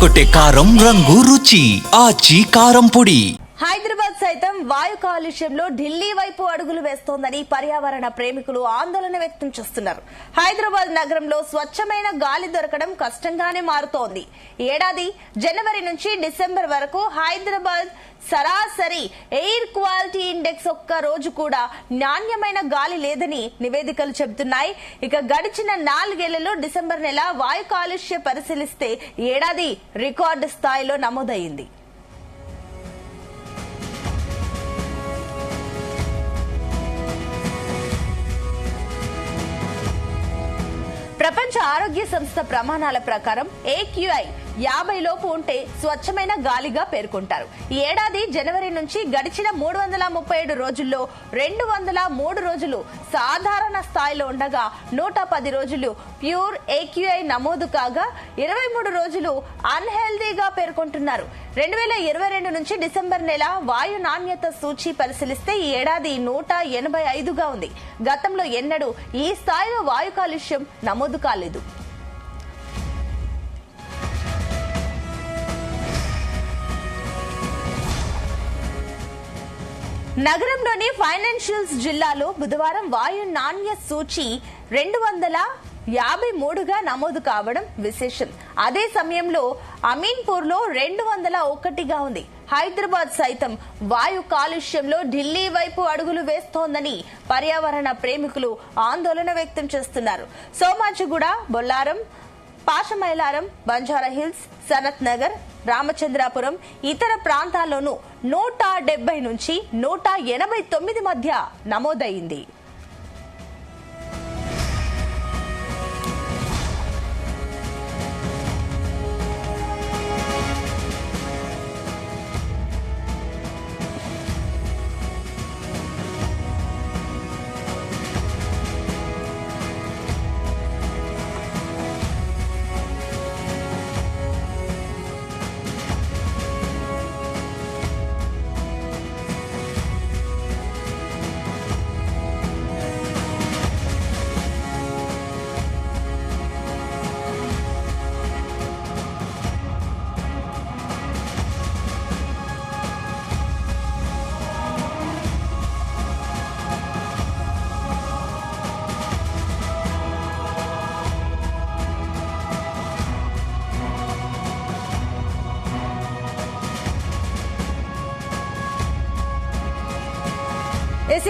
అదరగొట్టే కారం రంగు రుచి ఆచి కారం పొడి. హైదరాబాద్ సైతం వాయు కాలుష్యంలో ఢిల్లీ వైపు అడుగులు వేస్తోందని పర్యావరణ ప్రేమికులు ఆందోళన వ్యక్తం చేస్తున్నారు. హైదరాబాద్ నగరంలో స్వచ్ఛమైన గాలి దొరకడం కష్టంగానే మారుతోంది. ఏడాది జనవరి నుంచి డిసెంబర్ వరకు హైదరాబాద్ సరాసరి ఎయిర్ క్వాలిటీ ఇండెక్స్ ఒక్క రోజు కూడా నాణ్యమైన గాలి లేదని నివేదికలు చెబుతున్నాయి. ఇక గడిచిన 4 ఏళ్లలో డిసెంబర్ నెల వాయు కాలుష్య పరిశీలిస్తే ఏడాది రికార్డు స్థాయిలో నమోదైంది. ప్రపంచ ఆరోగ్య సంస్థ ప్రమాణాల ప్రకారం AQI 50 లోపు ఉంటే స్వచ్ఛమైన గాలిగా పేర్కొంటారు. ఈ ఏడాది జనవరి నుంచి గడిచిన 337 రోజుల్లో 203 రోజులు సాధారణ స్థాయిలో ఉండగా 110 రోజులు ప్యూర్ AQI నమోదు కాగా 23 రోజులు అన్హెల్దీగా పేర్కొంటున్నారు. 2022 నుంచి డిసెంబర్ నెల వాయు నాణ్యత సూచి పరిశీలిస్తే ఈ ఏడాది 185గా ఉంది. గతంలో ఎన్నడూ ఈ స్థాయిలో వాయు కాలుష్యం నమోదు కాలేదు. నగరంలోని ఫైనాన్షియల్స్ జిల్లాలో బుధవారం వాయు నాణ్య సూచి 253గా నమోదు కావడం విశేషం. అదే సమయంలో అమీన్పూర్ లో 201గా ఉంది. హైదరాబాద్ సైతం వాయు కాలుష్యంలో ఢిల్లీ వైపు అడుగులు వేస్తోందని పర్యావరణ ప్రేమికులు ఆందోళన వ్యక్తం చేస్తున్నారు. సోమాజిగూడ, బొల్లారం, పాషమైలారం, బంజారా హిల్స్, సనత్ నగర్, రామచంద్రాపురం ఇతర ప్రాంతాల్లోనూ 170 నుంచి 189 మధ్య నమోదైంది.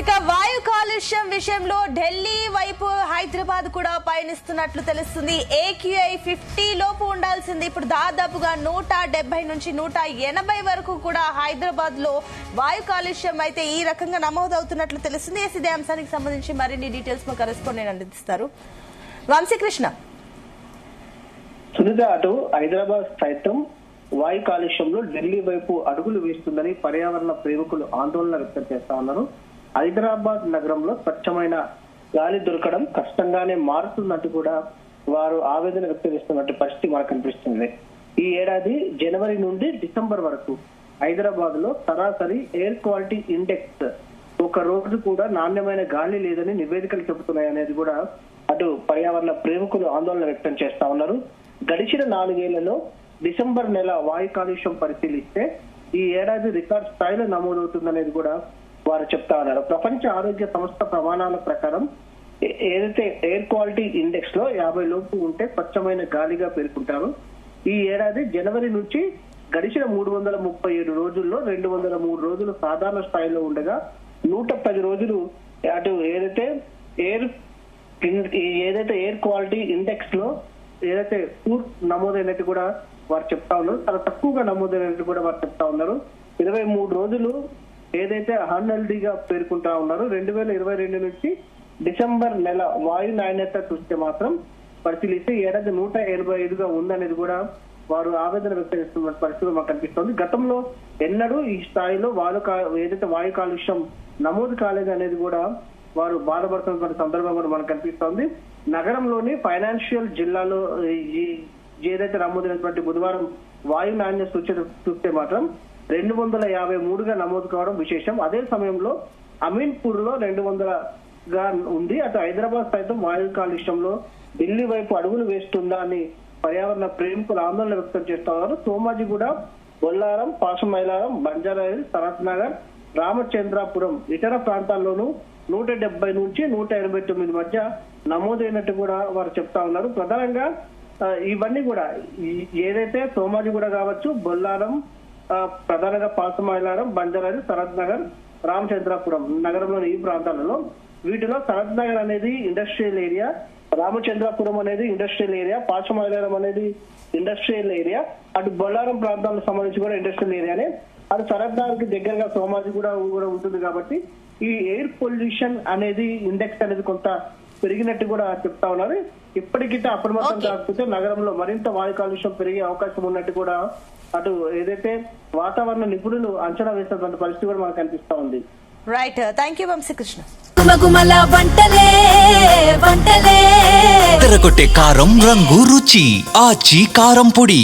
ఇక వాయు కాలుష్యం విషయంలో ఢిల్లీ వైపు హైదరాబాద్ కూడా పయనిస్తున్నట్లు తెలుస్తుంది. AQI 50 లోపు ఉండాల్సింది ఇప్పుడు దాదాపుగా 170 నుంచి 180 వరకు కూడా హైదరాబాద్ లో వాయు కాలుష్యం అయితే ఈ రకంగా నమోదవుతున్నట్లు తెలుస్తుంది. ఇదే అంశానికి సంబంధించి మరిన్ని డీటెయిల్స్ మా కరెస్పాండెంట్ అందిస్తారు. వంశీకృష్ణ. సునీత, అటు హైదరాబాద్ సైతం వాయు కాలుష్యంలో ఢిల్లీ వైపు అడుగులు వేస్తుందని పర్యావరణ ప్రేమికులు ఆందోళన వ్యక్తం చేస్తా ఉన్నారు. హైదరాబాద్ నగరంలో స్వచ్ఛమైన గాలి దొరకడం కష్టంగానే మారుతున్నట్టు కూడా వారు ఆవేదన వ్యక్తం చేస్తున్నట్టు పరిస్థితి మనకు కనిపిస్తుంది. ఈ ఏడాది జనవరి నుండి డిసెంబర్ వరకు హైదరాబాద్ లో సరాసరి ఎయిర్ క్వాలిటీ ఇండెక్స్ ఒక రోజు కూడా నాణ్యమైన గాలి లేదని నివేదికలు చెబుతున్నాయి అనేది కూడా అటు పర్యావరణ ప్రేమికులు ఆందోళన వ్యక్తం చేస్తా ఉన్నారు. గడిచిన 4 ఏళ్లలో డిసెంబర్ నెల వాయు కాలుష్యం పరిశీలిస్తే ఈ ఏడాది రికార్డ్ స్థాయిలో నమోదవుతుందనేది కూడా వారు చెప్తా ఉన్నారు. ప్రపంచ ఆరోగ్య సంస్థ ప్రమాణాల ప్రకారం ఏదైతే ఎయిర్ క్వాలిటీ ఇండెక్స్ లో 50 లోపు ఉంటే స్వచ్ఛమైన గాలిగా పేర్కొంటారు. ఈ ఏడాది జనవరి నుంచి గడిచిన 337 రోజుల్లో 203 రోజులు సాధారణ స్థాయిలో ఉండగా 110 రోజులు అటు ఏదైతే ఎయిర్ క్వాలిటీ ఇండెక్స్ లో ఏదైతే పూర్ నమోదైనట్టు కూడా వారు చెప్తా ఉన్నారు. చాలా తక్కువగా నమోదైనట్టు కూడా వారు చెప్తా ఉన్నారు. 23 రోజులు ఏదైతే అన్హెల్దీగా పేర్కొంటా ఉన్నారు. 2022 నుంచి డిసెంబర్ నెల వాయు నాణ్యత చూస్తే మాత్రం పరిశీలిస్తే ఏడాది 185గా ఉందనేది కూడా వారు ఆవేదన వ్యక్తం చేస్తున్న పరిస్థితి మాకు కనిపిస్తోంది. గతంలో ఎన్నడూ ఈ స్థాయిలో ఏదైతే వాయు కాలుష్యం నమోదు కాలేదు అనేది కూడా వారు బాధపడుతున్నటువంటి సందర్భం కూడా మనకు కనిపిస్తోంది. నగరంలోని ఫైనాన్షియల్ జిల్లాలో ఏదైతే నమోదైనటువంటి బుధవారం వాయు నాణ్యత సూచన చూస్తే మాత్రం 253గా నమోదు కావడం విశేషం. అదే సమయంలో అమీన్పూర్ లో 200గా ఉంది. అటు హైదరాబాద్ సైతం వాయు కాలుష్యంలో ఢిల్లీ వైపు అడుగులు వేస్తుందా అని పర్యావరణ ప్రేమికులు ఆందోళన వ్యక్తం చేస్తా ఉన్నారు. సోమాజిగూడ, బొల్లారం, పాసమైలారం, బంజారాహిల్స్, సరత్ నగర్, రామచంద్రాపురం ఇతర ప్రాంతాల్లోనూ 170 నుంచి 189 మధ్య నమోదైనట్టు కూడా వారు చెప్తా ఉన్నారు. ప్రధానంగా ఇవన్నీ కూడా ఏదైతే సోమాజిగూడ కావచ్చు, బొల్లారం, ప్రధానంగా పాసమైలారం, బంజారాహిల్స్, సరత్ నగర్, రామచంద్రాపురం నగరంలోని ఈ ప్రాంతాలలో వీటిలో సరత్ నగర్ అనేది ఇండస్ట్రియల్ ఏరియా, రామచంద్రాపురం అనేది ఇండస్ట్రియల్ ఏరియా, పాసమైలారం అనేది ఇండస్ట్రియల్ ఏరియా, అటు బొల్లారం ప్రాంతాలకు సంబంధించి కూడా ఇండస్ట్రియల్ ఏరియానే. అటు సరత్ నగర్ కి దగ్గరగా సోమాజిగూడ కూడా ఉంటుంది కాబట్టి ఈ ఎయిర్ పొల్యూషన్ అనేది ఇండెక్స్ అనేది కొంత పెరిగినట్టు కూడా చెప్తా ఉన్నారు. ఇప్పటికిట అప్రమత్తం కాకపోతే నగరంలో మరింత వాయు కాలుష్యం పెరిగే అవకాశం ఉన్నట్టు కూడా అటు ఏదైతే వాతావరణ నిపుణులు అంచనా వేసినటువంటి పరిస్థితి కూడా మనకు కనిపిస్తా ఉంది. Right, thank you Vamsikrishna. తెరకొట్టే కారం రంగు రుచి ఆచి కారం పొడి.